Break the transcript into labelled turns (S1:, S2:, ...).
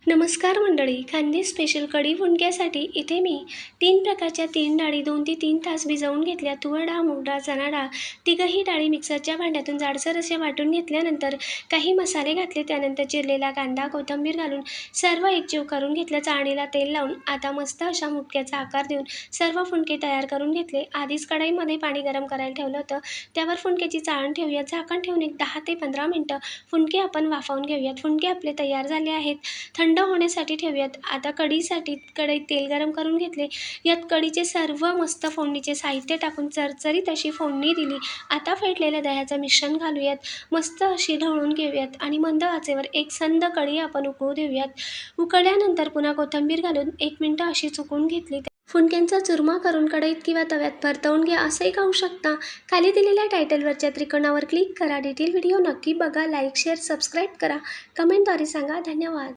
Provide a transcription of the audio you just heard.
S1: नमस्कार मंडळी, खानदेश स्पेशल कढी फुंडक्यासाठी इथे मी 3 प्रकारच्या डाळी 2 ते 3 तास भिजवून घेतल्या. तूर डाळ, मूग डाळ, चणा डाळ तिघही डाळी मिक्सरच्या भांड्यातून जाडसर असे वाटून घेतल्यानंतर काही मसाले घातले. त्यानंतर चिरलेला कांदा, कोथिंबीर घालून सर्व एकजीव करून घेतलं. चाळणीला तेल लावून आता मस्त अशा मुटक्याचा आकार देऊन सर्व फुंडके तयार करून घेतले. आधीच कढईमध्ये पाणी गरम करायला ठेवलं होतं. त्यावर फुंडक्याची चाळण ठेवूया. झाकण ठेवून एक 10 ते 15 मिनिटं फुंडके आपण वाफवून घेऊयात. फुंडके आपले तयार झाले आहेत. थंड होण्यासाठी ठेवूयात. आता कढीसाठी कढईत तेल गरम करून घेतले. यात कढीचे सर्व मस्त फोडणीचे साहित्य टाकून चरचरीत अशी फोडणी दिली. आता फेटलेल्या दह्याचं मिश्रण घालूयात. मस्त अशी ढवळून घेऊयात आणि मंद आचेवर एक संध कढी आपण उकळू देऊयात. उकळल्यानंतर पुन्हा कोथिंबीर घालून 1 मिनिट अशी चुकून घेतली. फुंडक्यांचा चुरमा करून कढईत किंवा तव्यात परतवून घ्या. असंही खाऊ शकता. खाली दिलेल्या टायटलवरच्या त्रिकोणावर क्लिक करा. डिटेल व्हिडिओ नक्की बघा. लाईक, शेअर, सबस्क्राईब करा. कमेंटद्वारे सांगा. धन्यवाद.